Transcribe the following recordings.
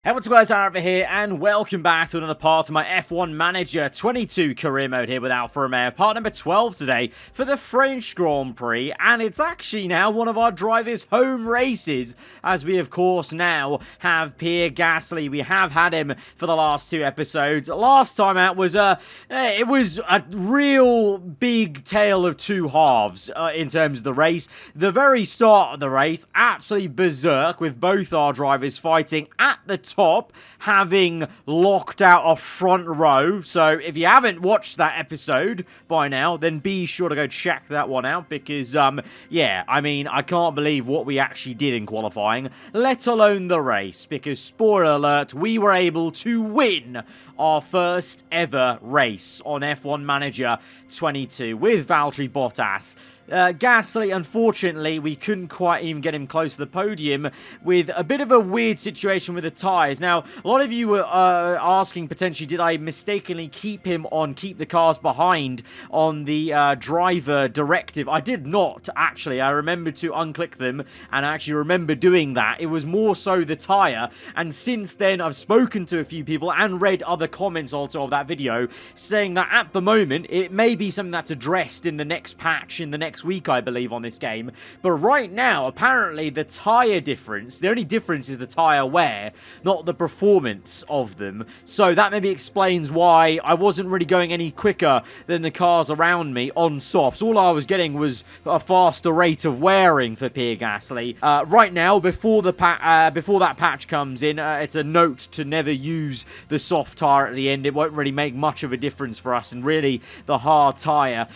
Hey, what's up guys, aarava here, and welcome back to another part of my F1 Manager 22 career mode here with Alfa Romeo, part number 12 today for the French Grand Prix, and it's actually now one of our drivers' home races, as we of course now have Pierre Gasly. We have had him for the last two episodes. Last time out was it was a real big tale of two halves in terms of the race. The very start of the race, absolutely berserk, with both our drivers fighting at the top, having locked out a front row. So if you haven't watched that episode by now, then be sure to go check that one out, because yeah, I mean, I can't believe what we actually did in qualifying, let alone the race, because spoiler alert, we were able to win our first ever race on F1 Manager 22 with Valtteri Bottas. Gasly, unfortunately, we couldn't quite even get him close to the podium, with a bit of a weird situation with the tyres. Now, a lot of you were asking potentially, did I mistakenly keep the cars behind on the driver directive? I did not, actually. I remembered to unclick them, and I actually remember doing that. It was more so the tyre, and since then, I've spoken to a few people and read other comments also of that video, saying that at the moment, it may be something that's addressed in the next patch, in the next week, I believe, on this game. But right now, apparently, the tyre difference, the only difference is the tyre wear, not the performance of them. So that maybe explains why I wasn't really going any quicker than the cars around me on softs. All I was getting was a faster rate of wearing for Pierre Gasly. Right now, before that patch comes in, it's a note to never use the soft tyre at the end. It won't really make much of a difference for us, and really, the hard tyre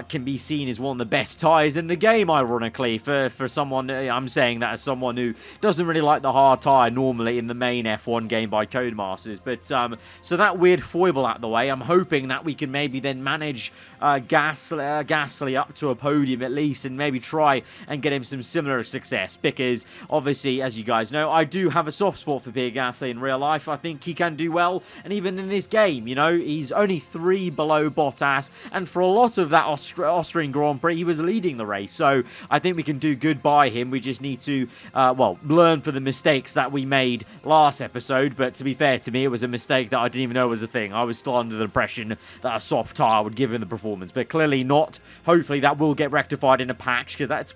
can be seen as one of the best tyres in the game, ironically, for someone. I'm saying that as someone who doesn't really like the hard tyre normally in the main F1 game by Codemasters. But so that weird foible out of the way, I'm hoping that we can maybe then manage Gasly up to a podium at least, and maybe try and get him some similar success, because obviously, as you guys know, I do have a soft spot for Pierre Gasly in real life. I think he can do well, and even in this game, you know, he's only 3 below Bottas, and for a lot of that Austrian Grand Prix, he was leading the race. So I think we can do good by him. We just need to, well, learn from the mistakes that we made last episode. But to be fair to me, it was a mistake that I didn't even know was a thing. I was still under the impression that a soft tyre would give him the performance, but clearly not. Hopefully that will get rectified in a patch, because that's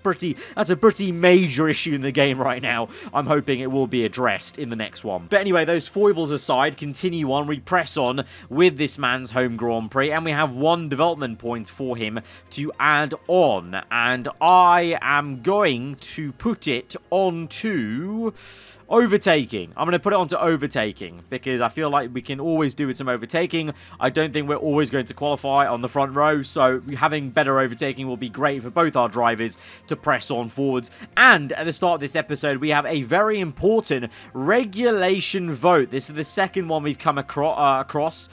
a pretty major issue in the game right now. I'm hoping it will be addressed in the next one. But anyway, those foibles aside, continue on. We press on with this man's home Grand Prix, and we have 1 development point for him to add on, and I am going to put it onto overtaking. I'm going to put it onto overtaking, because I feel like we can always do with some overtaking. I don't think we're always going to qualify on the front row, so having better overtaking will be great for both our drivers to press on forwards. And at the start of this episode, we have a very important regulation vote. This is the second one we've come across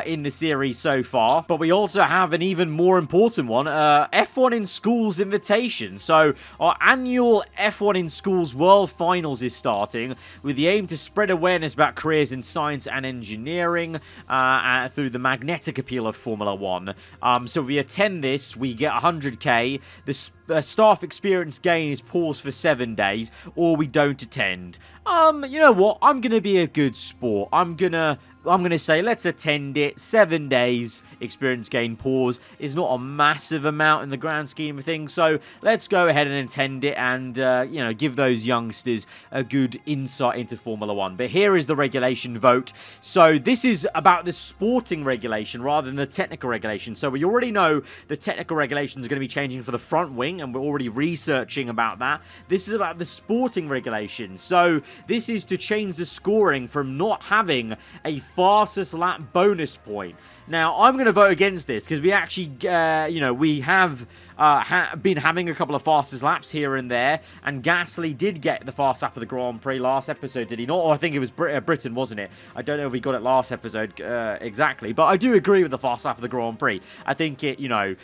in the series so far, but we also have an even more important one, F1 in Schools invitation. So our annual F1 in Schools World Finals is starting, with the aim to spread awareness about careers in science and engineering through the magnetic appeal of Formula 1. So if we attend this, we get 100k. The staff experience gain is paused for 7 days, or we don't attend. You know what? I'm going to be a good sport. I'm going to say let's attend it. 7 days experience gain pause is not a massive amount in the grand scheme of things, so let's go ahead and attend it, and you know, give those youngsters a good insight into Formula 1. But here is the regulation vote. So this is about the sporting regulation rather than the technical regulation. So we already know the technical regulation is going to be changing for the front wing, and we're already researching about that. This is about the sporting regulation. So this is to change the scoring from not having a fastest lap bonus point. Now, I'm going to vote against this, because we actually, you know, we have been having a couple of fastest laps here and there, and Gasly did get the fast lap of the Grand Prix last episode, did he not? Or I think it was Britain, wasn't it? I don't know if we got it last episode exactly, but I do agree with the fast lap of the Grand Prix. I think it, you know,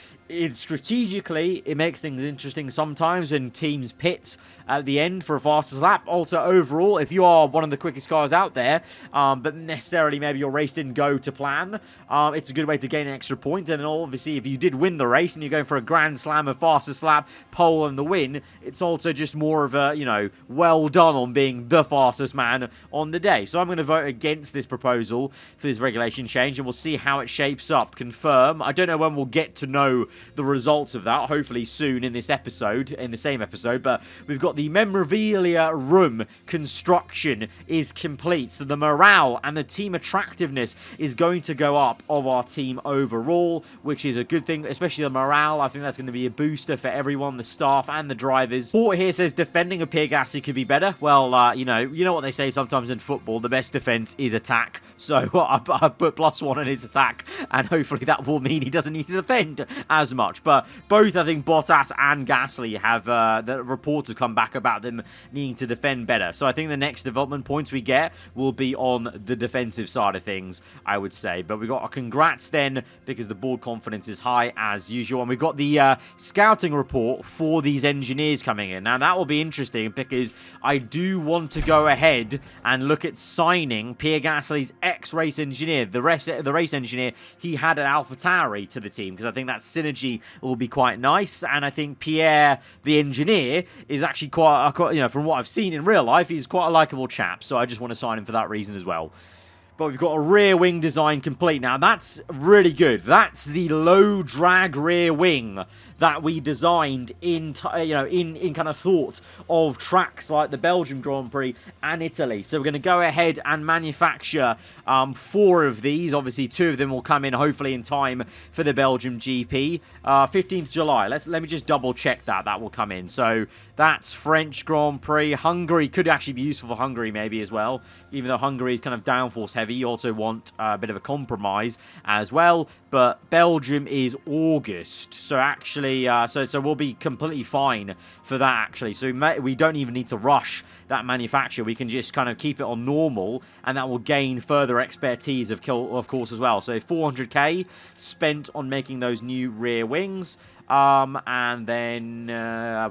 strategically, it makes things interesting sometimes when teams pit at the end for a faster lap. Also, overall, if you are one of the quickest cars out there, but necessarily maybe your race didn't go to plan, it's a good way to gain an extra point. And obviously, if you did win the race and you're going for a grand slam, a fastest lap, pole, and the win, it's also just more of a, well done on being the fastest man on the day. So I'm going to vote against this proposal for this regulation change, and we'll see how it shapes up. Confirm. I don't know when we'll get to know the results of that, hopefully soon in this episode, in the same episode, but we've got the memorabilia room construction is complete, so the morale and the team attractiveness is going to go up of our team overall, which is a good thing, especially the morale. I think that's going to be a booster for everyone, the staff and the drivers. Port here says defending a Pierre Gasly could be better. Well, you know what they say sometimes in football, the best defense is attack, so I put +1 on his attack, and hopefully that will mean he doesn't need to defend as much. But both, I think, Bottas and Gasly have, the reports have come back about them needing to defend better. So I think the next development points we get will be on the defensive side of things, I would say. But we got a congrats then, because the board confidence is high as usual. And we've got the scouting report for these engineers coming in. Now, that will be interesting, because I do want to go ahead and look at signing Pierre Gasly's ex-race engineer, the race engineer he had at AlphaTauri, to the team, because I think that synergy will be quite nice. And I think Pierre, the engineer, is actually quite, from what I've seen in real life, he's quite a likable chap. So I just want to sign him for that reason as well. But we've got a rear wing design complete. Now, that's really good. That's the low drag rear wing that we designed in kind of thought of tracks like the Belgium Grand Prix and Italy. So we're going to go ahead and manufacture 4 of these. Obviously, 2 of them will come in hopefully in time for the Belgium GP. 15th July. Let me just double check that will come in. So that's French Grand Prix. Hungary could actually be useful for Hungary maybe as well. Even though Hungary is kind of downforce heavy, you also want a bit of a compromise as well. But Belgium is August, so actually, so we'll be completely fine for that actually. So we don't even need to rush that manufacture. We can just kind of keep it on normal, and that will gain further expertise of course as well. So 400k spent on making those new rear wings. And then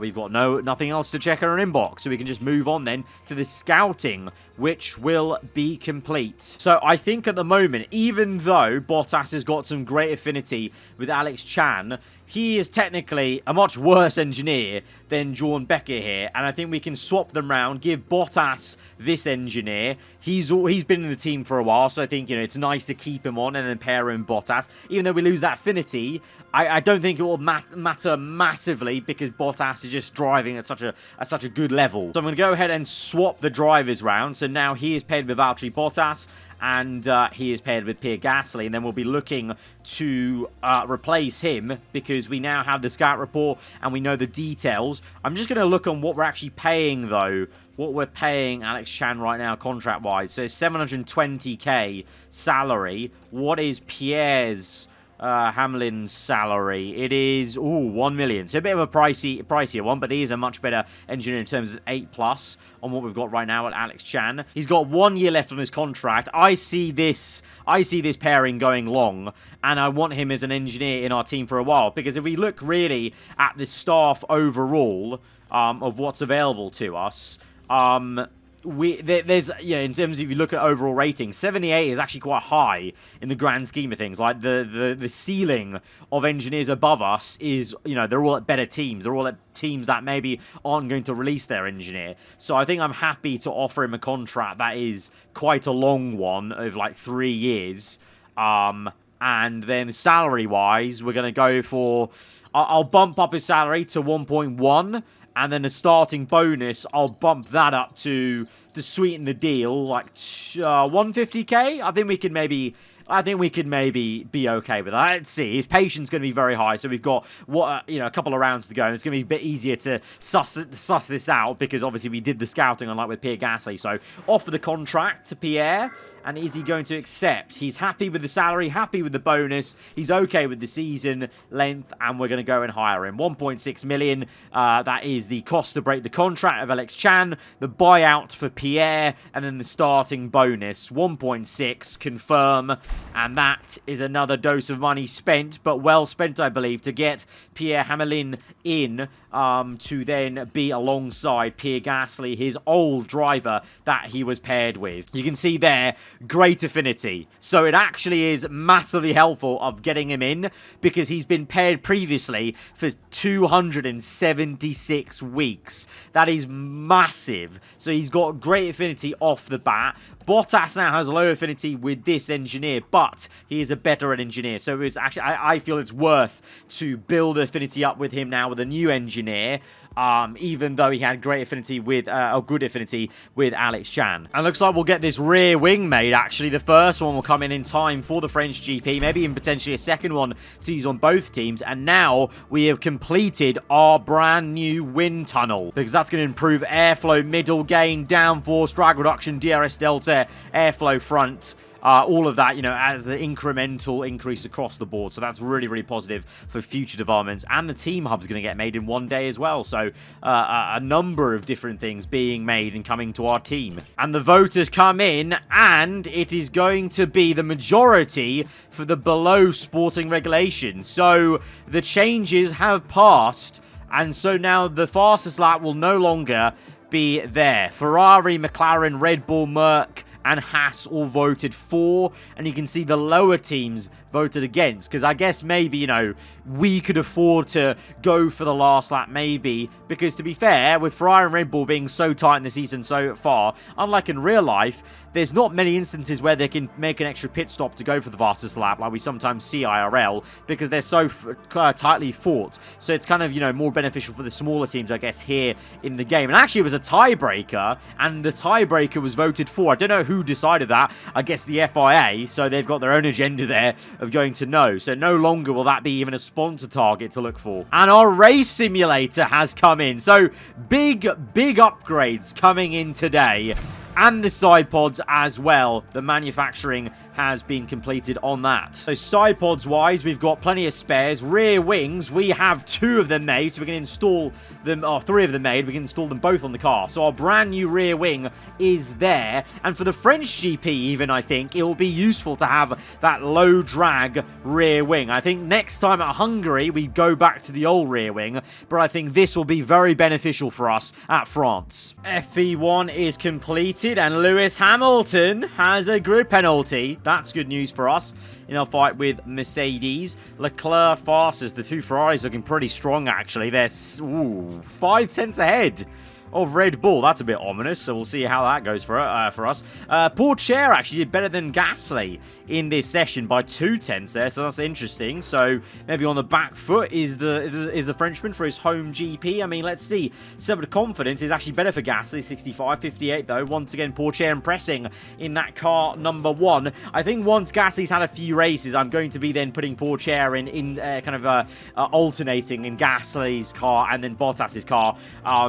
we've got nothing else to check in our inbox, so we can just move on then to the scouting, which will be complete. So I think at the moment, even though Bottas has got some great affinity with Alex Chan, he is technically a much worse engineer than John Becker here, and I think we can swap them round, give Bottas this engineer. He's been in the team for a while, so I think, it's nice to keep him on and then pair him Bottas. Even though we lose that affinity, I don't think it will matter massively, because Bottas is just driving at such a good level. So I'm going to go ahead and swap the drivers round. So now he is paired with Valtteri Bottas, and he is paired with Pierre Gasly, and then we'll be looking to replace him, because we now have the scout report and we know the details. I'm just going to look on what we're actually paying, though. What we're paying Alex Chan right now, contract-wise. So 720k salary. What is Pierre's Hamlin's salary? It is 1 million, so a bit of a pricier one, but he is a much better engineer in terms of 8+ on what we've got right now at Alex Chan. He's got 1 year left on his contract. I see this pairing going long, and I want him as an engineer in our team for a while, because if we look really at the staff overall of what's available to us, there's, in terms of, if you look at overall rating, 78 is actually quite high in the grand scheme of things. Like, the ceiling of engineers above us is, they're all at better teams. They're all at teams that maybe aren't going to release their engineer. So I think I'm happy to offer him a contract that is quite a long one of like 3 years. And then salary-wise, we're going to go for... I'll bump up his salary to 1.1. And then the starting bonus, I'll bump that up to sweeten the deal, like 150k. I think we could maybe be okay with that. Let's see. His patience is going to be very high, so we've got a couple of rounds to go, and it's going to be a bit easier to suss this out, because obviously we did the scouting, unlike with Pierre Gasly. So offer the contract to Pierre. And is he going to accept? He's happy with the salary, happy with the bonus. He's okay with the season length, and we're going to go and hire him. 1.6 million. That is the cost to break the contract of Alex Chan. The buyout for Pierre, and then the starting bonus, 1.6, confirm, and that is another dose of money spent, but well spent, I believe, to get Pierre Hamelin in to then be alongside Pierre Gasly, his old driver that he was paired with. You can see there, great affinity. So it actually is massively helpful of getting him in because he's been paired previously for 276 weeks. That is massive. So he's got great affinity off the bat. Bottas now has low affinity with this engineer, but he is a better engineer. So it's actually, I feel it's worth to build affinity up with him now with a new engineer, even though he had great affinity with, or good affinity with Alex Chan. And looks like we'll get this rear wing made, actually. The first one will come in time for the French GP, maybe even potentially a second one to use on both teams. And now we have completed our brand new wind tunnel, because that's going to improve airflow, middle gain, downforce, drag reduction, DRS delta, airflow front, all of that, you know, as an incremental increase across the board. So that's really, really positive for future developments. And the team hub is going to get made in one day as well. So a number of different things being made and coming to our team. And the voters come in, and it is going to be the majority for the below sporting regulation. So the changes have passed, and so now the fastest lap will no longer be there. Ferrari, McLaren, Red Bull, Merck, and Haas all voted for, and you can see the lower teams voted against, because I guess maybe, you know, we could afford to go for the last lap, maybe, because to be fair, with Ferrari and Red Bull being so tight in the season so far, unlike in real life, there's not many instances where they can make an extra pit stop to go for the fastest lap, like we sometimes see IRL, because they're so tightly fought. So it's kind of, you know, more beneficial for the smaller teams, I guess, here in the game. And actually, it was a tiebreaker, and the tiebreaker was voted for. I don't know who decided that. I guess the FIA, so they've got their own agenda there of going to know. So no longer will that be even a sponsor target to look for. And our race simulator has come in. So big upgrades coming in today. And the side pods as well. The manufacturing has been completed on that. So side pods wise, we've got plenty of spares. Rear wings, we have 2 of them made, so we can install them, or 3 of them made, we can install them both on the car. So our brand new rear wing is there. And for the French GP even, I think, it will be useful to have that low drag rear wing. I think next time at Hungary, we go back to the old rear wing, but I think this will be very beneficial for us at France. FP1 is completed, and Lewis Hamilton has a grid penalty. That's good news for us in our fight with Mercedes. Leclerc fastest. The 2 Ferraris looking pretty strong, actually. They're 5/10 ahead of Red Bull. That's a bit ominous, so we'll see how that goes for us. Pourchaire actually did better than Gasly in this session by 2/10 there, so that's interesting. So maybe on the back foot is the Frenchman for his home GP. I mean, let's see. Some of the confidence is actually better for Gasly, 65-58 though. Once again, Pourchaire impressing in that car number 1. I think once Gasly's had a few races, I'm going to be then putting Pourchaire in alternating in Gasly's car and then Bottas's car,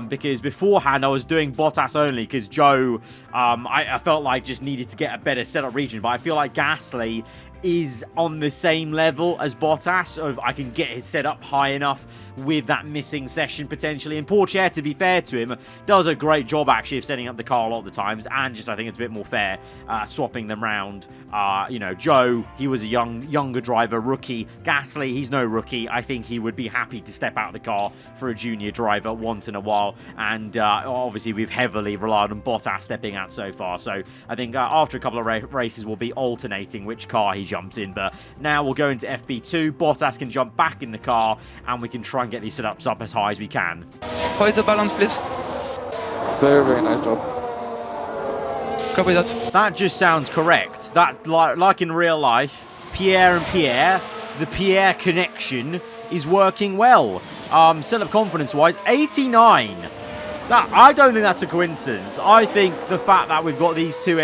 because beforehand I was doing Bottas only because Joe, I felt like just needed to get a better setup region, but I feel like Gasly is on the same level as Bottas, or if I can get his setup high enough with that missing session potentially. And Pourchaire, to be fair to him, does a great job actually of setting up the car a lot of the times, and just I think it's a bit more fair swapping them round. You know, Joe, he was a younger driver, rookie. Gasly, he's no rookie. I think he would be happy to step out of the car for a junior driver once in a while, and obviously we've heavily relied on Bottas stepping out so far. So I think after a couple of races we'll be alternating which car he jumps in, but now we'll go into FP2. Bottas can jump back in the car, and we can try and get these setups up as high as we can. How is the balance, please? Very, very nice job. Copy that. That just sounds correct. That, like in real life, Pierre and Pierre, the Pierre connection is working well. Setup confidence-wise, 89. That, I don't think that's a coincidence. I think the fact that we've got these two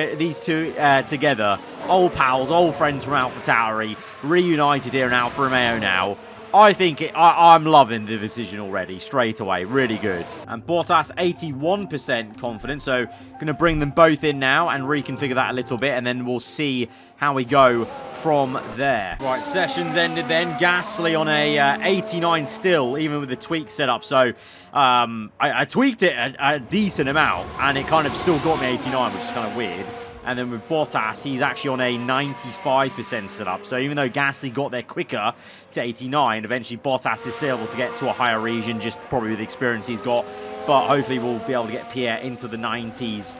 together, old pals, old friends from AlphaTauri, reunited here in Alfa Romeo now, I think I'm loving the decision already, straight away. Really good. And Bottas, 81% confident. So, going to bring them both in now and reconfigure that a little bit. And then we'll see how we go from there. Right, sessions ended then. Gasly on a 89 still, even with the tweak setup. So, I tweaked it a decent amount. And it kind of still got me 89, which is kind of weird. And then with Bottas, he's actually on a 95% setup. So even though Gasly got there quicker to 89, eventually Bottas is still able to get to a higher region, just probably with the experience he's got. But hopefully we'll be able to get Pierre into the 90s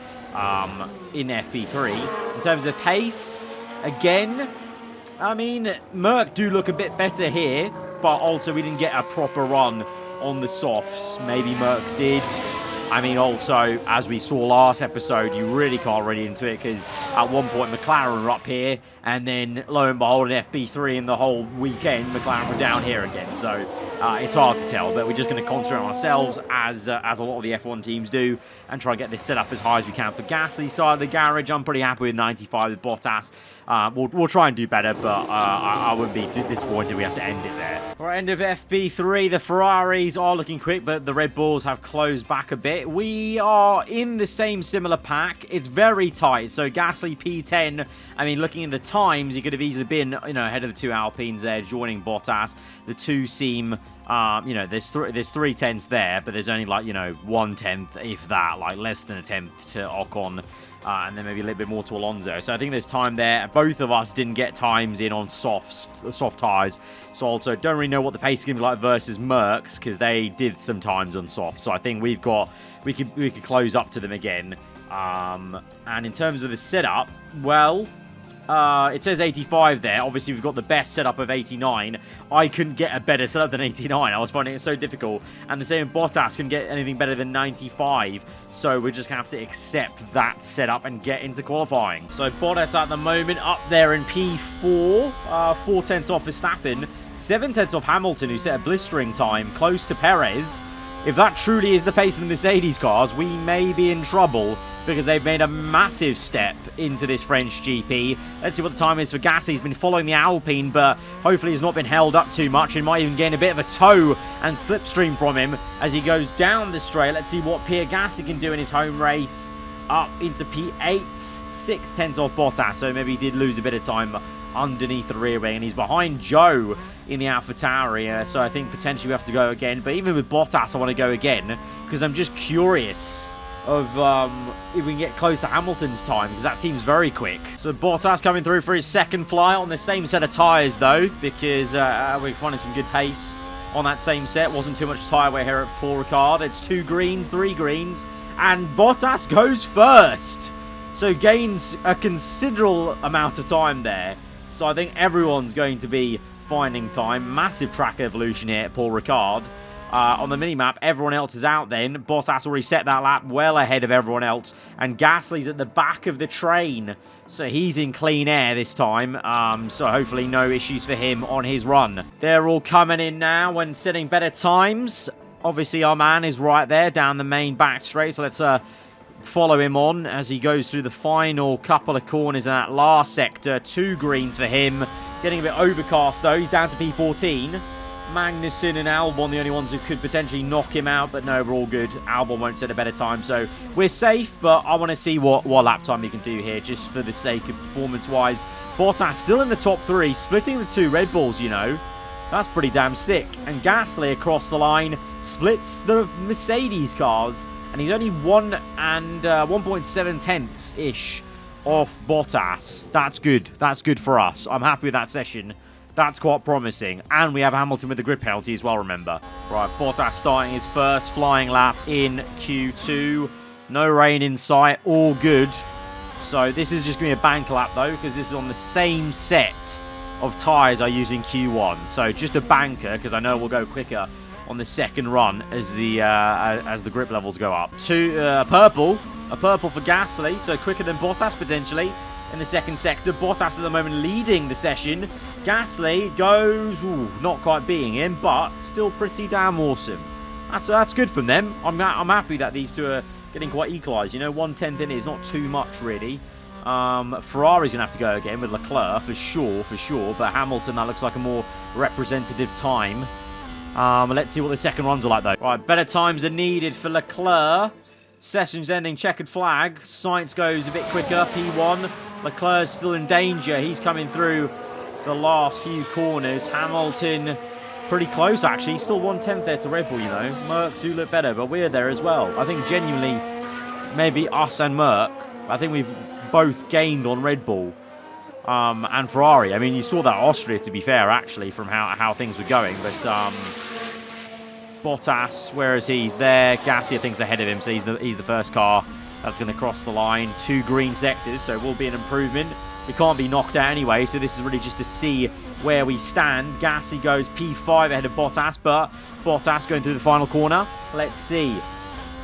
in FP3. In terms of pace, again, I mean, Merc do look a bit better here. But also we didn't get a proper run on the softs. Maybe Merc did. I mean, also, as we saw last episode, you really can't read into it because at one point McLaren were up here, and then lo and behold, in FP3 in the whole weekend, McLaren were down here again. So it's hard to tell, but we're just going to concentrate on ourselves as a lot of the F1 teams do, and try and get this set up as high as we can. For Gasly side of the garage, I'm pretty happy with 95 with Bottas. We'll try and do better, but I wouldn't be too disappointed if we have to end it there. For end of FP3, the Ferraris are looking quick, but the Red Bulls have closed back a bit. We are in the same similar pack. It's very tight. So Gasly P10, I mean, looking at the times, he could have easily been, ahead of the two Alpines there, joining Bottas. The two seem, there's 3 tenths there, but there's only like, 1 tenth, if that, like less than a tenth to Ocon. And then maybe a little bit more to Alonso. So I think there's time there. Both of us didn't get times in on soft tyres. So also don't really know what the pace is going to be like versus Mercs, because they did some times on soft. So I think we could close up to them again. And in terms of the setup, well, it says 85 there. Obviously, we've got the best setup of 89. I couldn't get a better setup than 89. I was finding it so difficult. And the same Bottas couldn't get anything better than 95. So we're just going to have to accept that setup and get into qualifying. So Bottas at the moment up there in P4. 4 tenths off Verstappen. 7 tenths off Hamilton, who set a blistering time close to Perez. If that truly is the pace of the Mercedes cars, we may be in trouble, because they've made a massive step into this French GP. Let's see what the time is for Gasly. He's been following the Alpine, but hopefully he's not been held up too much and might even gain a bit of a tow and slipstream from him as he goes down the straight. Let's see what Pierre Gasly can do in his home race. Up into P8, 6 tenths off Bottas, so maybe he did lose a bit of time underneath the rear wing, and he's behind Joe in the AlphaTauri, so I think potentially we have to go again. But even with Bottas, I want to go again, because I'm just curious of if we can get close to Hamilton's time, because that seems very quick. So Bottas coming through for his second fly on the same set of tyres though, because we're finding some good pace on that same set. Wasn't too much tyre wear here at Paul Ricard. It's 2 greens, 3 greens, and Bottas goes first, so gains a considerable amount of time there. So I think everyone's going to be finding time. Massive track evolution here at Paul Ricard. On the minimap, everyone else is out then. Bottas already set that lap well ahead of everyone else. And Gasly's at the back of the train. So he's in clean air this time. So hopefully no issues for him on his run. They're all coming in now and setting better times. Obviously our man is right there down the main back straight. So let's follow him on as he goes through the final couple of corners in that last sector. 2 greens for him. Getting a bit overcast though. He's down to P14. Magnussen and Albon the only ones who could potentially knock him out, but no, we're all good. Albon won't set a better time, so we're safe, but I want to see what lap time he can do here, just for the sake of performance-wise. Bottas still in the top 3, splitting the 2 Red Bulls, That's pretty damn sick. And Gasly across the line splits the Mercedes cars, and he's only 1.7 tenths-ish off Bottas. That's good. That's good for us. I'm happy with that session. That's quite promising. And we have Hamilton with the grid penalty as well, remember. Right, Bottas starting his first flying lap in Q2. No rain in sight. All good. So this is just going to be a bank lap, though, because this is on the same set of tyres I used in Q1. So just a banker, because I know we'll go quicker on the second run as the grip levels go up. A purple for Gasly, so quicker than Bottas, potentially. In the second sector, Bottas at the moment leading the session. Gasly goes, not quite beating him, but still pretty damn awesome. That's good from them. I'm happy that these two are getting quite equalised. 1/10 in is not too much, really. Ferrari's going to have to go again with Leclerc, for sure. But Hamilton, that looks like a more representative time. Let's see what the second runs are like, though. Right, better times are needed for Leclerc. Session's ending, checkered flag. Sainz goes a bit quicker, P1. Leclerc's still in danger. He's coming through the last few corners. Hamilton, pretty close, actually. Still 1/10 there to Red Bull, you know. Merc do look better, but we're there as well. I think genuinely, maybe us and Merc, I think we've both gained on Red Bull and Ferrari. I mean, you saw that Austria, to be fair, actually, from how things were going. But Bottas, where is he? He's there. Gasly, I think, is ahead of him, so he's the first car that's going to cross the line. 2 green sectors, so it will be an improvement. It can't be knocked out anyway, so this is really just to see where we stand. Gasly goes P5 ahead of Bottas, but Bottas going through the final corner. Let's see.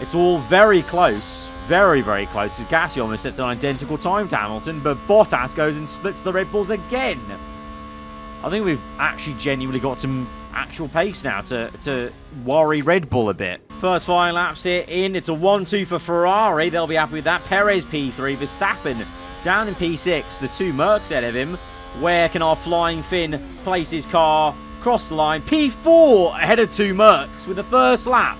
It's all very close. Very, very close, because Gasly almost sets an identical time to Hamilton, but Bottas goes and splits the Red Bulls again. I think we've actually genuinely got some actual pace now to worry Red Bull a bit. First 5 laps here in. It's a 1-2 for Ferrari. They'll be happy with that. Perez P3, Verstappen down in P6. The 2 Mercs ahead of him. Where can our Flying Finn place his car? Cross the line. P4 ahead of 2 Mercs with the first lap.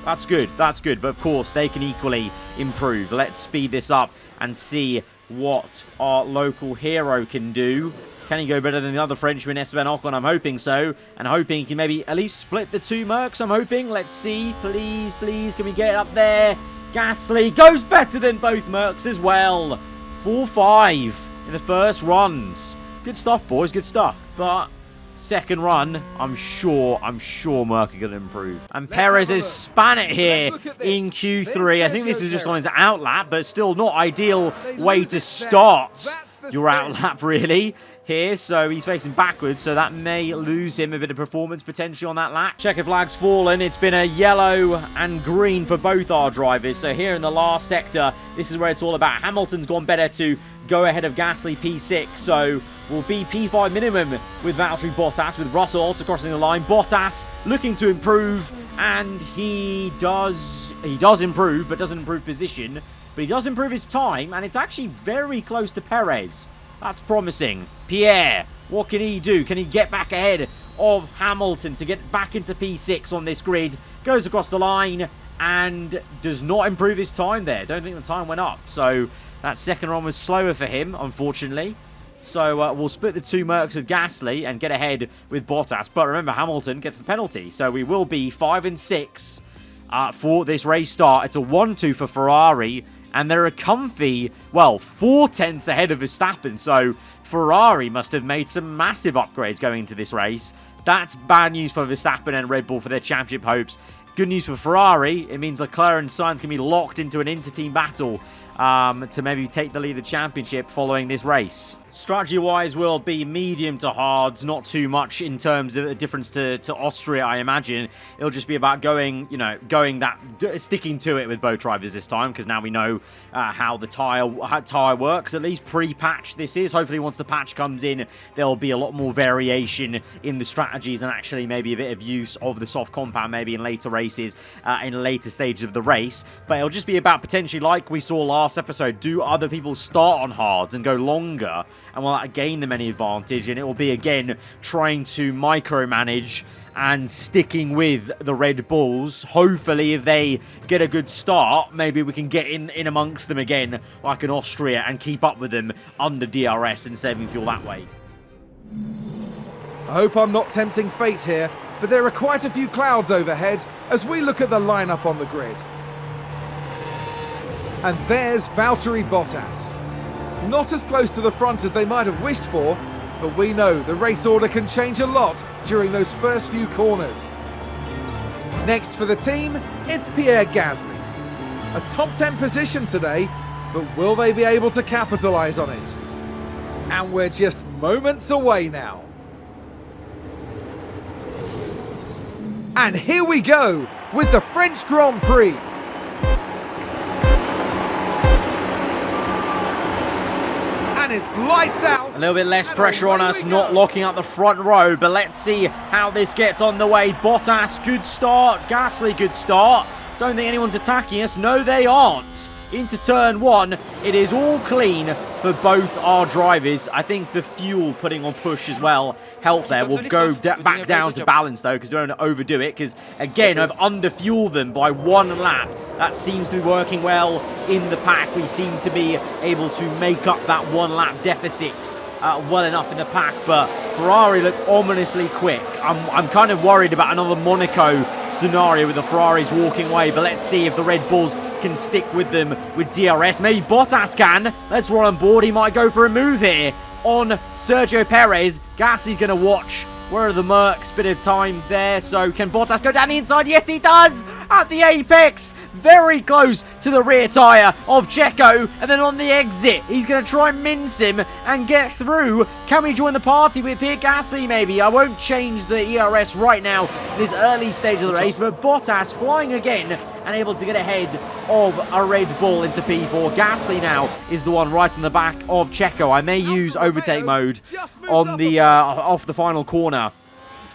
That's good. That's good. But of course, they can equally improve. Let's speed this up and see what our local hero can do. Can he go better than the other Frenchman, Esteban Ocon? I'm hoping so. And hoping he can maybe at least split the 2 Mercs, I'm hoping. Let's see. Please, please, can we get up there? Gasly goes better than both Mercs as well. 4-5 in the first runs. Good stuff, boys. Good stuff. But second run, I'm sure Merc are going to improve. And Perez has span it here in Q3. I think this is just on his outlap, but still not ideal way to start your outlap, really. Here, so he's facing backwards, so that may lose him a bit of performance potentially on that lap. Checker flag's fallen. It's been a yellow and green for both our drivers. So here in the last sector, this is where it's all about. Hamilton's gone better to go ahead of Gasly P6, so we'll be P5 minimum with Valtteri Bottas, with Russell also crossing the line. Bottas looking to improve, and he does improve, but doesn't improve position. But he does improve his time, and it's actually very close to Perez. That's promising. Pierre, what can he do? Can he get back ahead of Hamilton to get back into P6 on this grid? Goes across the line and does not improve his time there. Don't think the time went up. So that second run was slower for him, unfortunately. So we'll split the 2 Mercs with Gasly and get ahead with Bottas. But remember, Hamilton gets the penalty. So we will be 5 and 6 for this race start. It's a 1-2 for Ferrari. And they're a comfy, well, 4/10 ahead of Verstappen. So Ferrari must have made some massive upgrades going into this race. That's bad news for Verstappen and Red Bull for their championship hopes. Good news for Ferrari. It means Leclerc and Sainz can be locked into an inter-team battle to maybe take the lead of the championship following this race. Strategy-wise, will be medium to hards, not too much in terms of a difference to Austria, I imagine. It'll just be about sticking to it with both drivers this time, because now we know how the tyre works. At least pre-patch this is. Hopefully, once the patch comes in, there'll be a lot more variation in the strategies and actually maybe a bit of use of the soft compound maybe in later races, in later stages of the race. But it'll just be about potentially, like we saw last episode, do other people start on hards and go longer, and will that gain them any advantage? And it will be, again, trying to micromanage and sticking with the Red Bulls. Hopefully, if they get a good start, maybe we can get in amongst them again, like in Austria, and keep up with them under DRS and saving fuel that way. I hope I'm not tempting fate here, but there are quite a few clouds overhead as we look at the lineup on the grid. And there's Valtteri Bottas. Not as close to the front as they might have wished for, but we know the race order can change a lot during those first few corners. Next for the team, it's Pierre Gasly. A top 10 position today, but will they be able to capitalise on it? And we're just moments away now. And here we go with the French Grand Prix. And it's lights out. A little bit less pressure on us, not locking up the front row, but let's see how this gets on the way. Bottas, good start. Gasly, good start. Don't think anyone's attacking us. No, they aren't. into turn 1. It is all clean for both our drivers. I think the fuel putting on push as well helped there. We'll go back down to balance, though, because we don't want to overdo it. Because, again, I've underfueled them by 1 lap. That seems to be working well in the pack. We seem to be able to make up that 1 lap deficit well enough in the pack, but Ferrari look ominously quick. I'm kind of worried about another Monaco scenario with the Ferraris walking away, but let's see if the Red Bulls can stick with them with DRS. Maybe Bottas can. Let's run on board. He might go for a move here on Sergio Perez. Gasly's going to watch. Where are the Mercs? Bit of time there. So can Bottas go down the inside? Yes, he does! At the apex. Very close to the rear tyre of Checo. And then on the exit, he's going to try and mince him and get through. Can we join the party with Pierre Gasly, maybe? I won't change the ERS right now in this early stage of the race. But Bottas flying again and able to get ahead of a Red Bull into P4. Gasly now is the one right in the back of Checo. I may use overtake mode on the off the final corner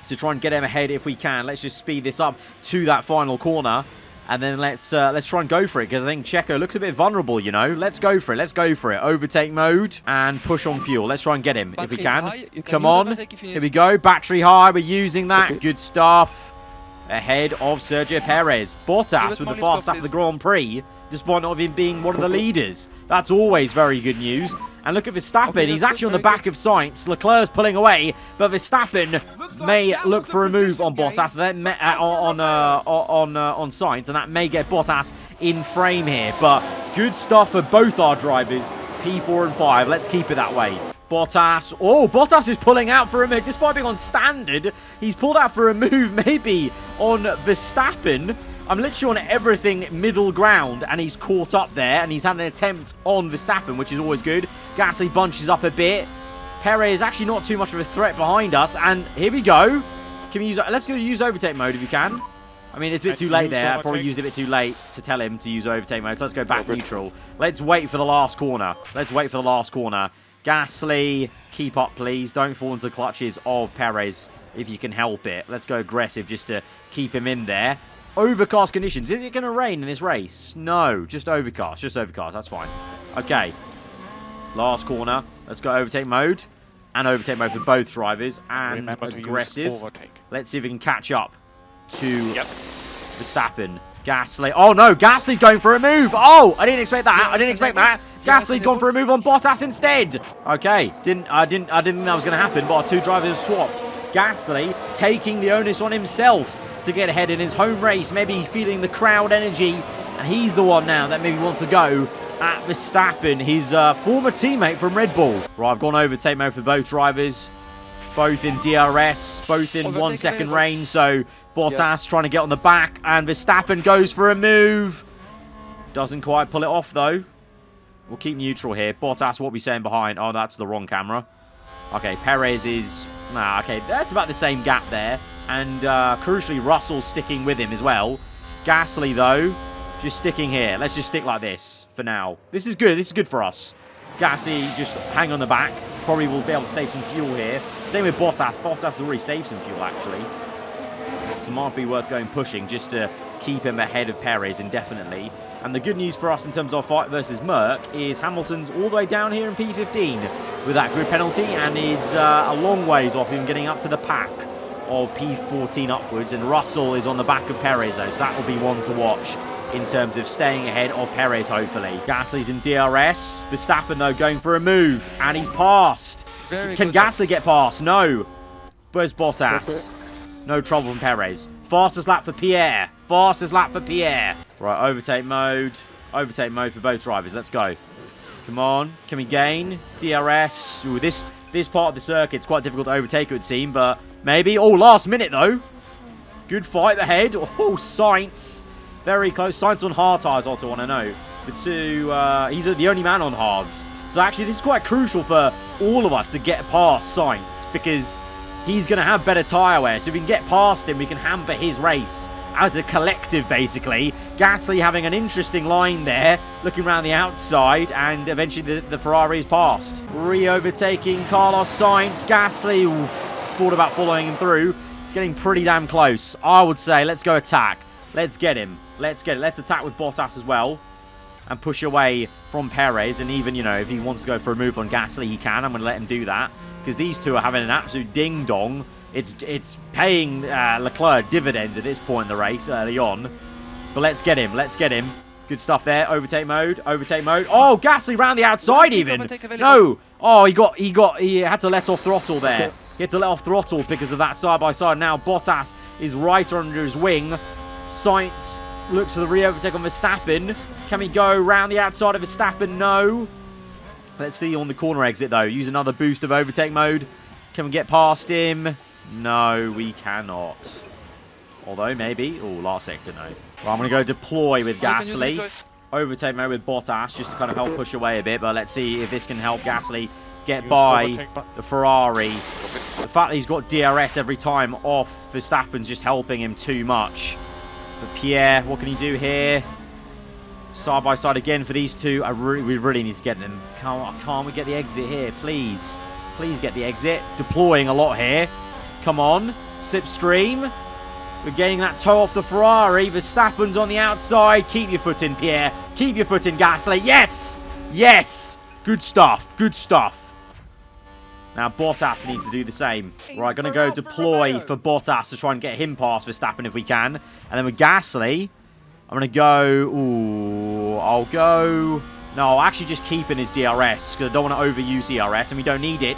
to try and get him ahead if we can. Let's just speed this up to that final corner, and then let's try and go for it, because I think Checo looks a bit vulnerable, you know. Let's go for it. Let's go for it. Overtake mode and push on fuel. Let's try and get him if we can. Come on. Here we go. Battery high. We're using that. Good stuff. Ahead of Sergio Perez. Bottas with the fast lap of the Grand Prix, despite not even being one of the leaders. That's always very good news. And look at Verstappen. He's actually on the back of Sainz. Leclerc's pulling away, but Verstappen may look for a move on Bottas, then on Sainz, and that may get Bottas in frame here. But good stuff for both our drivers, P4 and 5. Let's keep it that way. Bottas. Oh, Bottas is pulling out for a move. Despite being on standard, he's pulled out for a move maybe on Verstappen. I'm literally on everything middle ground, and he's caught up there, and he's had an attempt on Verstappen, which is always good. Gasly bunches up a bit. Perez is actually not too much of a threat behind us, and here we go. Can we use? Let's go use overtake mode if you can. I mean, it's a bit too late there. I probably used it a bit too late to tell him to use overtake mode. So let's go back neutral. Let's wait for the last corner. Let's wait for the last corner. Gasly, keep up, please. Don't fall into the clutches of Perez if you can help it. Let's go aggressive just to keep him in there. Overcast conditions. Is it going to rain in this race? No, just overcast. Just overcast. That's fine. Okay. Last corner. Let's go overtake mode. And overtake mode for both drivers. And remember aggressive. Let's see if we can catch up to Verstappen. Gasly. Oh, no. Gasly's going for a move. Oh, I didn't expect that. I didn't expect that. Gasly's gone for a move on Bottas instead. Okay. I didn't think that was going to happen, but our two drivers have swapped. Gasly taking the onus on himself to get ahead in his home race, maybe feeling the crowd energy, and he's the one now that maybe wants to go at Verstappen, his former teammate from Red Bull. Right, I've gone overtake mode for both drivers, both in DRS, both in 1 second range, so Bottas trying to get on the back, and Verstappen goes for a move. Doesn't quite pull it off, though. We'll keep neutral here. Bottas, what are we saying behind? Oh, that's the wrong camera. Okay, Perez is... Nah, okay, that's about the same gap there. And crucially, Russell's sticking with him as well. Gasly, though, just sticking here. Let's just stick like this for now. This is good. This is good for us. Gasly, just hang on the back. Probably will be able to save some fuel here. Same with Bottas. Bottas has already saved some fuel, actually. So might be worth going pushing just to keep him ahead of Perez indefinitely. And the good news for us in terms of fight versus Merc is Hamilton's all the way down here in P15 with that grid penalty, and is a long ways off him getting up to the pack of P14 upwards, and Russell is on the back of Perez though, so that will be one to watch in terms of staying ahead of Perez, hopefully. Gasly's in DRS. Verstappen, though, going for a move, and he's passed. Can Gasly get past? No. Where's Bottas? No trouble from Perez. Fastest lap for Pierre. Fastest lap for Pierre. Right, overtake mode. Overtake mode for both drivers. Let's go. Come on. Can we gain? DRS. Ooh, this part of the circuit's quite difficult to overtake, it would seem, but maybe. Oh, last minute, though. Good fight ahead. Oh, Sainz. Very close. Sainz on hard tyres, also want to know. He's the only man on hards. So actually, this is quite crucial for all of us to get past Sainz, because he's going to have better tyre wear. So if we can get past him, we can hamper his race as a collective, basically. Gasly having an interesting line there, looking around the outside, and eventually the Ferrari is passed. Re-overtaking Carlos Sainz. Gasly, oof, thought about following him through. It's getting pretty damn close. I would say let's go attack. Let's get him. Let's get it. Let's attack with Bottas as well. and push away from Perez. And even, you know, if he wants to go for a move on Gasly, he can. I'm going to let him do that because these two are having an absolute ding-dong. It's paying Leclerc dividends at this point in the race early on. But let's get him. Let's get him. Good stuff there. Overtake mode. Overtake mode. Oh, Gasly round the outside even. No. Oh, he had to let off throttle there. He had to let off throttle because of that side-by-side. Now Bottas is right under his wing. Sainz looks for the re-overtake on Verstappen. Can we go round the outside of Verstappen? No. Let's see on the corner exit, though. Use another boost of overtake mode. Can we get past him? No, we cannot. Although, maybe. Oh, last sector, no. Well, I'm going to go deploy with Gasly. Overtake mode with Bottas, just to kind of help push away a bit. But let's see if this can help Gasly get by the Ferrari. The fact that he's got DRS every time off Verstappen's just helping him too much. But Pierre, what can he do here? Side by side again for these two. We really need to get them. Can't we get the exit here, please? Please get the exit. Deploying a lot here. Come on. Slipstream. We're getting that toe off the Ferrari. Verstappen's on the outside. Keep your foot in, Pierre. Keep your foot in, Gasly. Yes! Yes! Good stuff. Good stuff. Now, Bottas needs to do the same. Right, going to go deploy for Bottas to try and get him past Verstappen if we can. And then with Gasly, I'm going to go... Ooh, I'll go... No, I'll actually just keep in his DRS because I don't want to overuse DRS and we don't need it.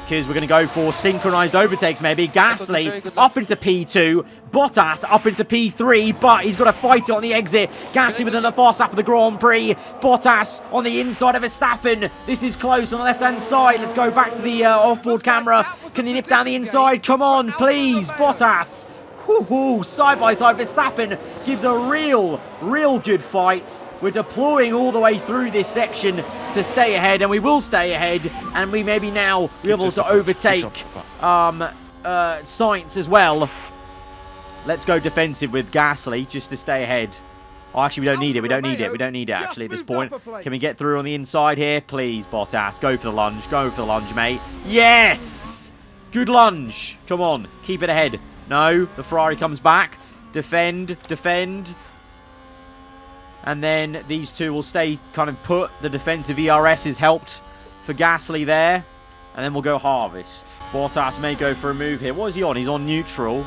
Because we're going to go for synchronized overtakes, maybe. Gasly up into P2. Bottas up into P3, but he's got to fight it on the exit. Gasly within the fast lap of the Grand Prix. Bottas on the inside of Verstappen. This is close on the left-hand side. Let's go back to the off-board camera. Can he nip down the inside? Come on, please, Bottas. Side by side, Verstappen gives a real good fight. We're deploying all the way through this section to stay ahead, and we will stay ahead, and we maybe now be able to overtake Sainz as well. Let's go defensive with Gasly just to stay ahead. Oh, actually, we don't need it. We don't need it. We don't need it, actually, at this point. Can we get through on the inside here? Please, Bottas. Go for the lunge. Go for the lunge, mate. Yes! Good lunge. Come on. Keep it ahead. No, the Ferrari comes back. Defend, defend. And then these two will stay kind of put. The defensive ERS is helped for Gasly there. And then we'll go harvest. Bottas may go for a move here. What is he on? He's on neutral.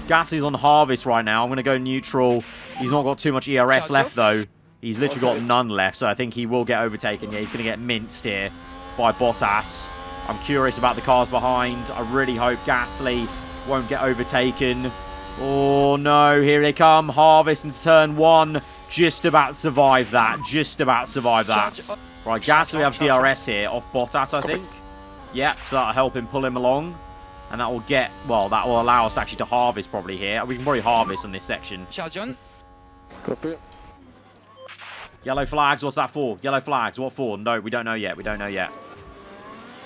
Gasly's on harvest right now. I'm going to go neutral. He's not got too much ERS left, though. He's literally got none left. So I think he will get overtaken. Yeah, he's going to get minced here by Bottas. I'm curious about the cars behind. I really hope Gasly won't get overtaken. Oh, no. Here they come. Harvest in turn one. Just about survive that. Just about survive that. Right, Gasly have DRS here off Bottas, I think. Yep, so that'll help him pull him along. And that will get, well, that will allow us actually to harvest probably here. We can probably harvest on this section. Copy. Yellow flags, what's that for? Yellow flags, what for? No, we don't know yet. We don't know yet.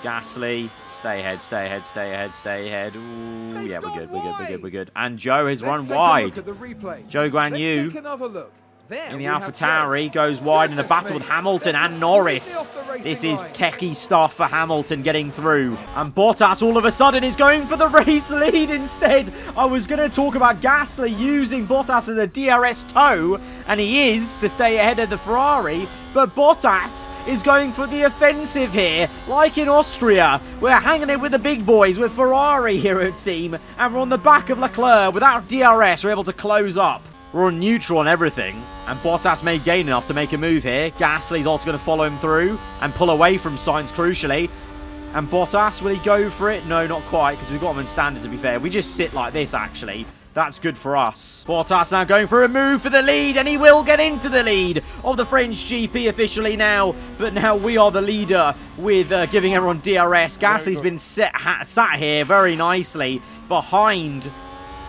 Gasly, stay ahead, stay ahead, stay ahead, stay ahead. Ooh, yeah, we're good, we're good, we're good, we're good. And Joe has run wide. Zhou Guanyu in the AlphaTauri goes wide in the battle with Hamilton and Norris. This is techie stuff for Hamilton getting through. And Bottas all of a sudden is going for the race lead instead. I was going to talk about Gasly using Bottas as a DRS toe, and he is to stay ahead of the Ferrari. But Bottas is going for the offensive here, like in Austria. We're hanging it with the big boys, with Ferrari here it seems, and we're on the back of Leclerc. Without DRS, we're able to close up. We're on neutral on everything, and Bottas may gain enough to make a move here. Gasly's also going to follow him through and pull away from Sainz crucially. And Bottas, will he go for it? No, not quite, because we've got him in standard, to be fair. We just sit like this, actually. That's good for us. Bottas now going for a move for the lead, and he will get into the lead of the French GP officially now. But now we are the leader with giving everyone DRS. Gasly's been sat here very nicely behind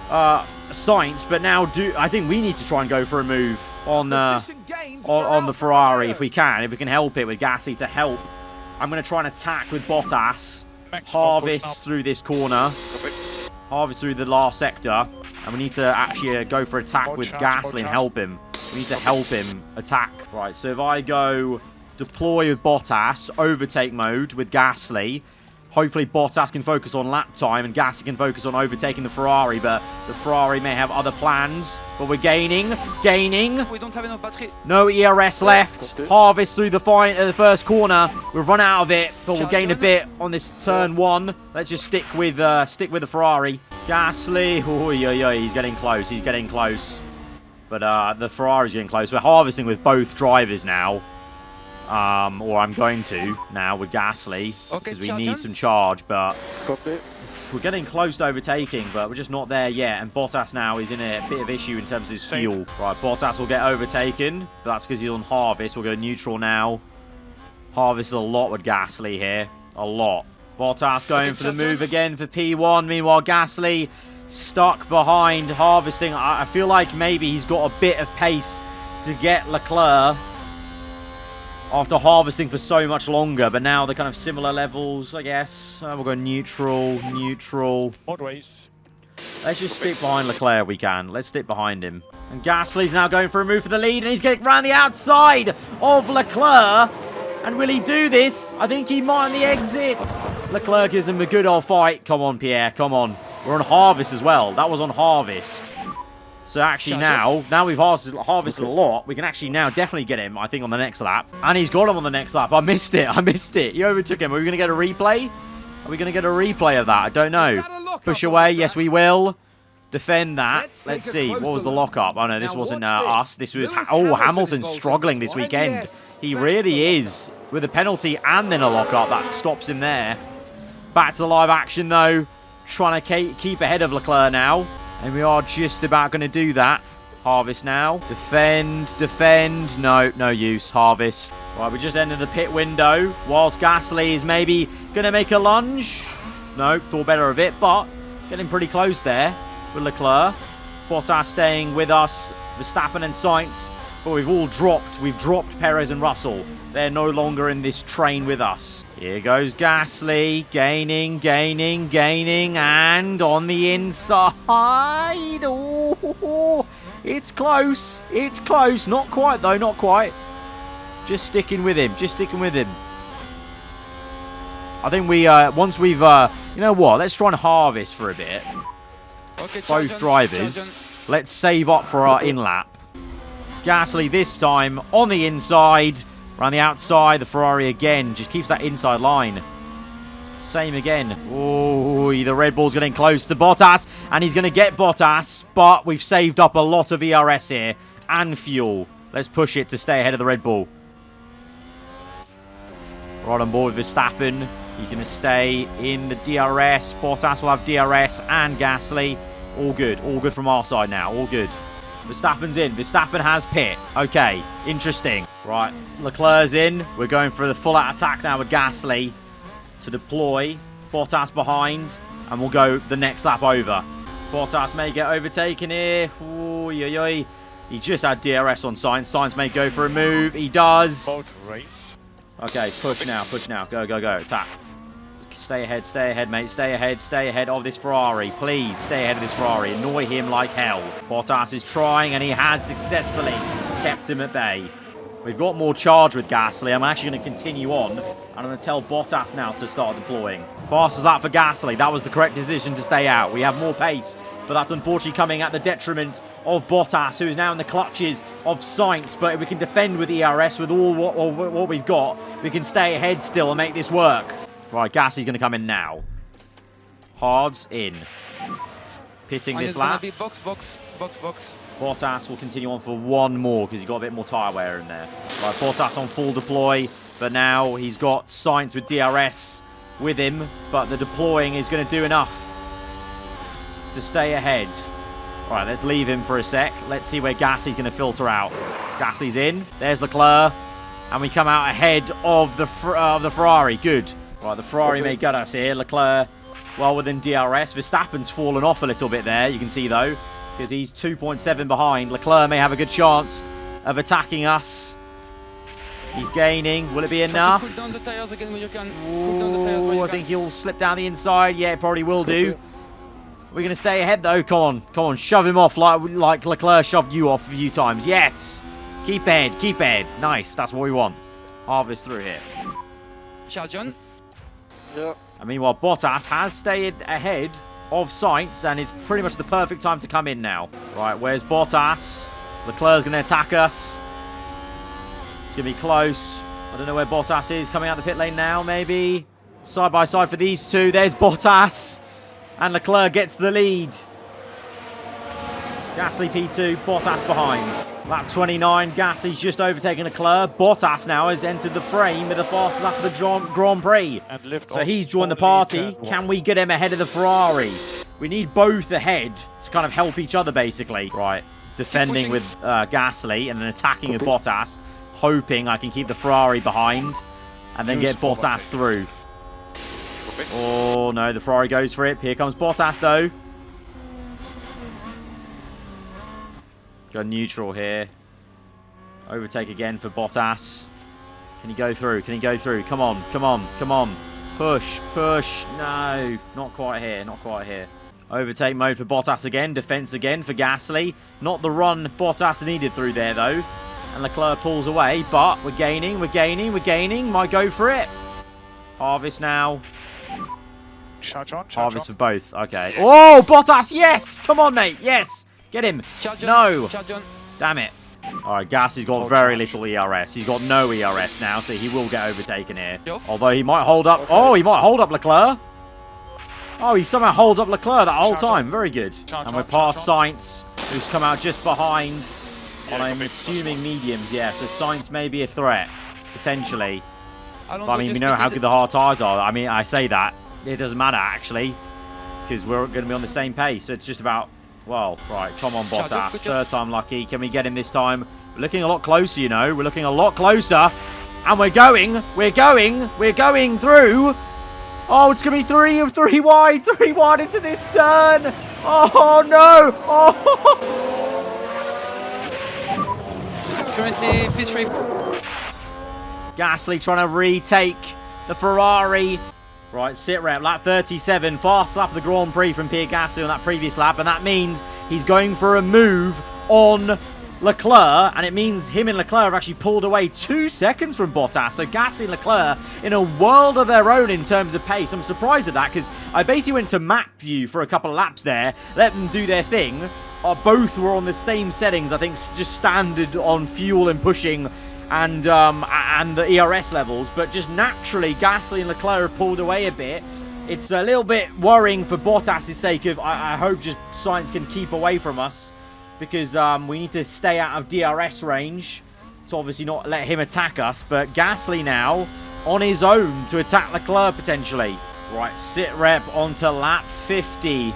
Sainz, but now I think we need to try and go for a move on the Ferrari if we can help it with Gasly to help. I'm going to try and attack with Bottas. Harvest through this corner. Harvest through the last sector. And we need to actually go for attack with Gasly and help him. We need to help him attack. Right, so if I go deploy with Bottas, overtake mode with Gasly, Hopefully Bottas can focus on lap time and Gasly can focus on overtaking the Ferrari, but the Ferrari may have other plans. But we're gaining. We don't have enough battery. No ERS left. Harvest through the first corner. We've run out of it, but we'll gain a bit on this turn 1. Let's just stick with the Ferrari. Gasly, he's getting close. He's getting close. But the Ferrari's getting close. We're harvesting with both drivers now. Or I'm going to now with Gasly, because we need some charge, but Copy. we're getting close to overtaking, but we're just not there yet, and Bottas now is in a bit of issue in terms of his fuel. Right, Bottas will get overtaken, but that's because he's on harvest. We'll go neutral now. Harvest a lot with Gasly here, a lot. Bottas going for the move again for P1, meanwhile Gasly stuck behind harvesting. I feel like maybe he's got a bit of pace to get Leclerc after harvesting for so much longer, but now they're kind of similar levels, I guess. We'll go neutral. Race. Let's just stick behind Leclerc if we can. Let's stick behind him. And Gasly's now going for a move for the lead, and he's getting around the outside of Leclerc. And will he do this? I think he might on the exits. Leclerc gives him a good old fight. Come on, Pierre, come on. We're on harvest as well. That was on harvest. So actually now we've harvested a lot, we can actually now definitely get him, I think, on the next lap. And he's got him on the next lap. I missed it. He overtook him. Are we going to get a replay? Are we going to get a replay of that? I don't know. Push away. Yes, we will. Defend that. Let's see. What was the lockup? Oh, no, this wasn't us. This was... Oh, Hamilton's struggling this weekend. He really is. With a penalty and then a lockup. That stops him there. Back to the live action, though. Trying to keep ahead of Leclerc now. And we are just about going to do that. Harvest now. Defend. No use. Harvest. Right, we just entered the pit window. Whilst Gasly is maybe going to make a lunge. No, thought better of it, but getting pretty close there with Leclerc. Bottas staying with us. Verstappen and Sainz. But we've all dropped. We've dropped Perez and Russell. They're no longer in this train with us. Here goes Gasly, gaining, and on the inside. Oh, it's close. Not quite, though, not quite. Just sticking with him. I think once we've, you know what, let's try and harvest for a bit. Okay, Both drivers. Let's save up for our in-lap. Gasly this time on the inside. Around the outside, the Ferrari again just keeps that inside line. Same again. Oh, the Red Bull's getting close to Bottas, and he's going to get Bottas, but we've saved up a lot of ERS here and fuel. Let's push it to stay ahead of the Red Bull. Right on board with Verstappen. He's going to stay in the DRS. Bottas will have DRS and Gasly. All good from our side now. All good. Verstappen's in. Verstappen has pit. Okay, interesting. Right, Leclerc's in. We're going for the full-out attack now with Gasly to deploy. Bottas behind, and we'll go the next lap over. Bottas may get overtaken here. Ooh, he just had DRS on Sainz. Sainz may go for a move. He does. Race. Okay, push now. Go. Attack. Stay ahead, mate. Stay ahead of this Ferrari. Please, stay ahead of this Ferrari. Annoy him like hell. Bottas is trying, and he has successfully kept him at bay. We've got more charge with Gasly. I'm actually going to continue on, and I'm going to tell Bottas now to start deploying. Fast as that for Gasly. That was the correct decision to stay out. We have more pace, but that's unfortunately coming at the detriment of Bottas, who is now in the clutches of Sainz. But if we can defend with ERS, with all what we've got, we can stay ahead still and make this work. Right, Gasly's going to come in now. Hards in. Pitting this lap. Be box. Bottas will continue on for one more because he's got a bit more tyre wear in there. Right, Bottas on full deploy, but now he's got Sainz with DRS with him, but the deploying is going to do enough to stay ahead. All right, let's leave him for a sec. Let's see where Gasly's going to filter out. Gasly's in. There's Leclerc, and we come out ahead of the Ferrari. Good. Right, the Ferrari may gut us here. Leclerc well within DRS. Verstappen's fallen off a little bit there, you can see, though, because he's 2.7 behind. Leclerc may have a good chance of attacking us. He's gaining. Will it be enough? Cool down the tires again when you can. I think he'll slip down the inside. Yeah, it probably will do. We're going to stay ahead, though. Come on. Shove him off like Leclerc shoved you off a few times. Yes. Keep ahead. Nice. That's what we want. Harvest through here. Charge on. Yeah. And meanwhile, Bottas has stayed ahead of Sainz, and it's pretty much the perfect time to come in now. Right, where's Bottas? Leclerc's going to attack us. It's going to be close. I don't know where Bottas is. Coming out the pit lane now, maybe. Side by side for these two. There's Bottas. And Leclerc gets the lead. Gasly P2, Bottas behind. Lap 29, Gasly's just overtaken Leclerc. Bottas now has entered the frame with the fastest lap of the Grand Prix. So he's joined the party. Can we get him ahead of the Ferrari? We need both ahead to kind of help each other, basically. Right, defending with Gasly and then attacking with Bottas. Hoping I can keep the Ferrari behind and then get Bottas through. Oh, no, the Ferrari goes for it. Here comes Bottas, though. Got neutral here. Overtake again for Bottas. Can he go through? Can he go through? Come on, come on, come on. Push, push. No, not quite here, not quite here. Overtake mode for Bottas again. Defense again for Gasly. Not the run Bottas needed through there, though. And Leclerc pulls away, but we're gaining, we're gaining, we're gaining. Might go for it. Harvest now. Harvest for both. Okay. Oh, Bottas, yes! Come on, mate, yes! Get him. No. Damn it. All right, Gasly's got very little ERS. He's got no ERS now, so he will get overtaken here. Although he might hold up. Oh, he might hold up Leclerc. Oh, he somehow holds up Leclerc that whole time. Very good. And we're past Sainz, who's come out just behind on, I'm assuming, mediums. Yeah, so Sainz may be a threat, potentially. But, I mean, we know how good the hard tires are. I mean, I say that. It doesn't matter, actually, because we're going to be on the same pace. So it's just about... Well, right, come on, Bottas. Third time lucky. Can we get him this time? We're looking a lot closer, you know. We're looking a lot closer. And we're going through. Oh, it's going to be three wide into this turn. Oh, no. Oh. Currently, P3. Gasly trying to retake the Ferrari. Right, sit rep, lap 37, fast lap of the Grand Prix from Pierre Gasly on that previous lap, and that means he's going for a move on Leclerc, and it means him and Leclerc have actually pulled away 2 seconds from Bottas, so Gasly and Leclerc in a world of their own in terms of pace. I'm surprised at that, because I basically went to map view for a couple of laps there, let them do their thing. Both were on the same settings, I think, just standard on fuel and pushing, and the ERS levels, but just naturally Gasly and Leclerc have pulled away a bit. It's a little bit worrying for Bottas' sake of I hope just Sainz can keep away from us, because we need to stay out of DRS range to obviously not let him attack us. But Gasly now on his own to attack Leclerc potentially. Right, sit rep onto lap 50.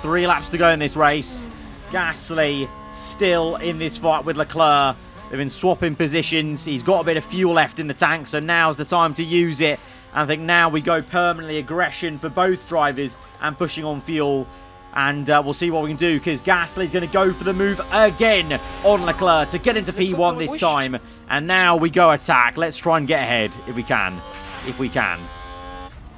3 laps to go in this race. Gasly still in this fight with Leclerc. They've been swapping positions. He's got a bit of fuel left in the tank, so now's the time to use it. And I think now we go permanently aggression for both drivers and pushing on fuel. And we'll see what we can do, because Gasly's going to go for the move again on Leclerc to get into P1 this time. And now we go attack. Let's try and get ahead if we can. If we can.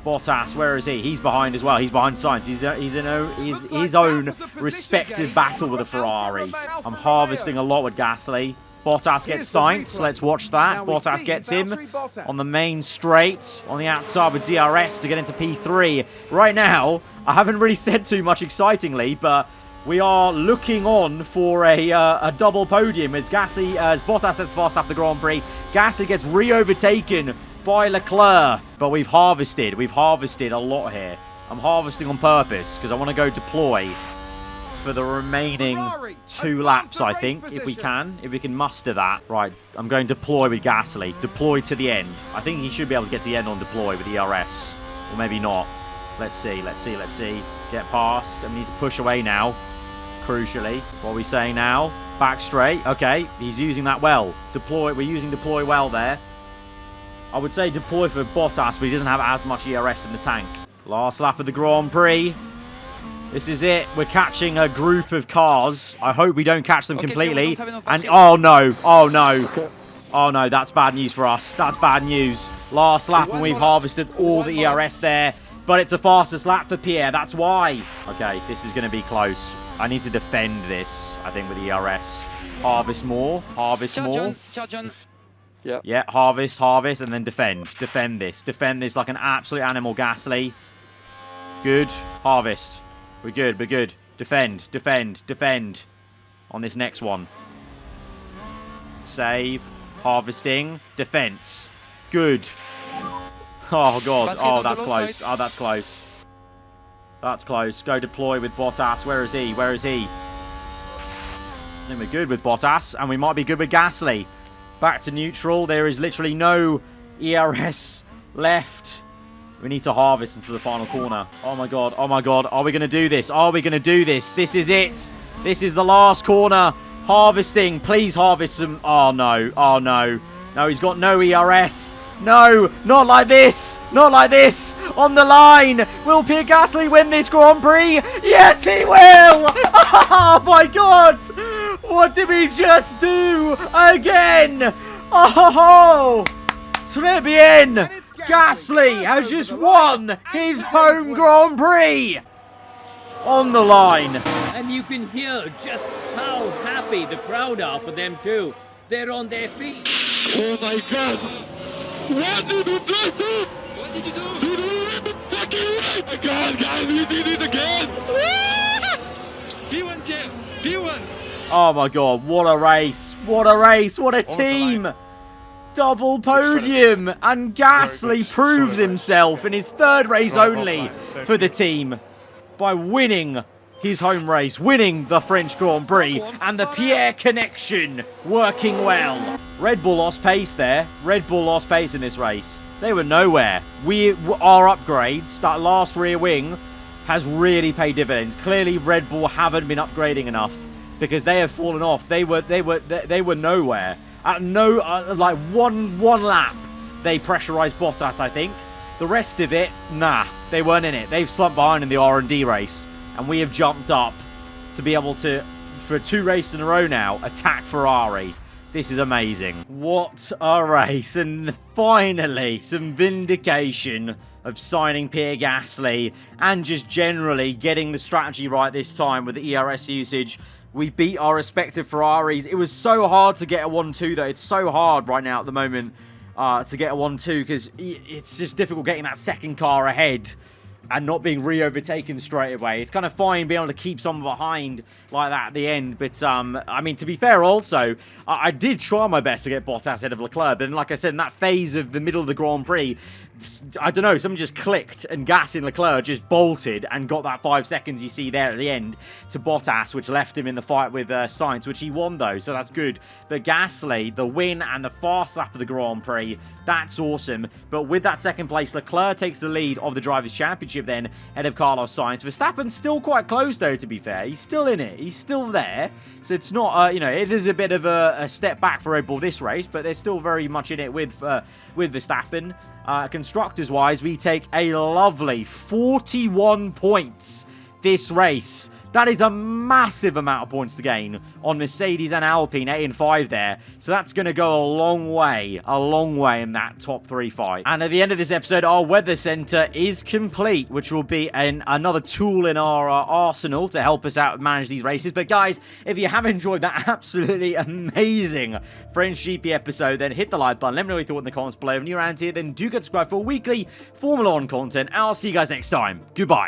Bottas, where is he? He's behind as well. He's behind Sainz. He's his own respective battle with the Ferrari. I'm harvesting a lot with Gasly. Bottas gets Sainz. Let's watch that. Bottas gets him on the main straight on the outside with DRS to get into P3. Right now, I haven't really said too much excitingly, but we are looking on for a double podium as Bottas sets fast after the Grand Prix. Gasly gets re-overtaken by Leclerc, but we've harvested a lot here. I'm harvesting on purpose because I want to go deploy for the remaining 2 laps, I think, if we can muster that. Right, I'm going deploy with Gasly. Deploy to the end. I think he should be able to get to the end on deploy with ERS. Or maybe not. Let's see. Get past. And we need to push away now. Crucially. What are we saying now? Back straight. Okay, he's using that well. Deploy. We're using deploy well there. I would say deploy for Bottas, but he doesn't have as much ERS in the tank. Last lap of the Grand Prix. This is it. We're catching a group of cars. I hope we don't catch them completely. And oh no. Oh no. Oh no, that's bad news for us. That's bad news. Last lap and we've harvested all the ERS there. But it's a fastest lap for Pierre. That's why. Okay, this is going to be close. I need to defend this, I think, with ERS. Harvest more. Harvest more. Yeah, harvest, and then defend. Defend this like an absolute animal, Gasly. Good. Harvest. We're good. We're good. Defend. Defend. Defend. On this next one. Save. Harvesting. Defense. Good. Oh, God. Oh, that's close. Oh, that's close. That's close. Go deploy with Bottas. Where is he? Where is he? I think we're good with Bottas, and we might be good with GASLY. Back to neutral. There is literally no ERS left. We need to harvest into the final corner. Oh, my God. Oh, my God. Are we going to do this? Are we going to do this? This is it. This is the last corner. Harvesting. Please harvest some. Oh, no. Oh, no. No, he's got no ERS. No, not like this. Not like this. On the line. Will Pierre Gasly win this Grand Prix? Yes, he will. Oh, my God. What did we just do again? Oh, très bien. Gasly has just won his home Grand Prix. On the line. And you can hear just how happy the crowd are for them too. They're on their feet. Oh my God! What did you do? What did you do? You did it fucking right! Oh my God, guys, we did it again! P1, Pierre. P1. Oh my God, what a race. What a race. What a team. Double podium. And Gasly proves himself in his third race only for the team by winning his home race, winning the French Grand Prix, and the Pierre connection working well. Red Bull lost pace there. Red Bull lost pace in this race. They were nowhere. Our upgrades, that last rear wing, has really paid dividends. Clearly, Red Bull haven't been upgrading enough because they have fallen off. They were nowhere. At like one lap, they pressurized Bottas, I think. The rest of it, nah, they weren't in it. They've slumped behind in the R&D race. And we have jumped up to be able to, for 2 races in a row now, attack Ferrari. This is amazing. What a race. And finally, some vindication of signing Pierre Gasly and just generally getting the strategy right this time with the ERS usage. We beat our respective Ferraris. It was so hard to get a 1-2, though. It's so hard right now at the moment to get a 1-2 because it's just difficult getting that second car ahead and not being re-overtaken straight away. It's kind of fine being able to keep someone behind like that at the end. But, I mean, to be fair also, I did try my best to get Bottas ahead of Leclerc. But like I said, in that phase of the middle of the Grand Prix, I don't know, something just clicked and Gasly and Leclerc just bolted and got that 5 seconds you see there at the end to Bottas, which left him in the fight with Sainz, which he won though, so that's good. But Gasly, the win and the fast lap of the Grand Prix, that's awesome. But with that second place, Leclerc takes the lead of the Drivers' Championship then, ahead of Carlos Sainz. Verstappen's still quite close though, to be fair. He's still in it. He's still there. So it's not, you know, it is a bit of a step back for Red Bull this race, but they're still very much in it with Verstappen. Constructors-wise, we take a lovely 41 points this race. That is a massive amount of points to gain on Mercedes and Alpine, 8 and 5 there. So that's going to go a long way in that top 3 fight. And at the end of this episode, our weather center is complete, which will be another tool in our arsenal to help us out manage these races. But guys, if you have enjoyed that absolutely amazing French GP episode, then hit the like button. Let me know what you thought in the comments below. If you're around here, then do get subscribed for weekly Formula 1 content. I'll see you guys next time. Goodbye.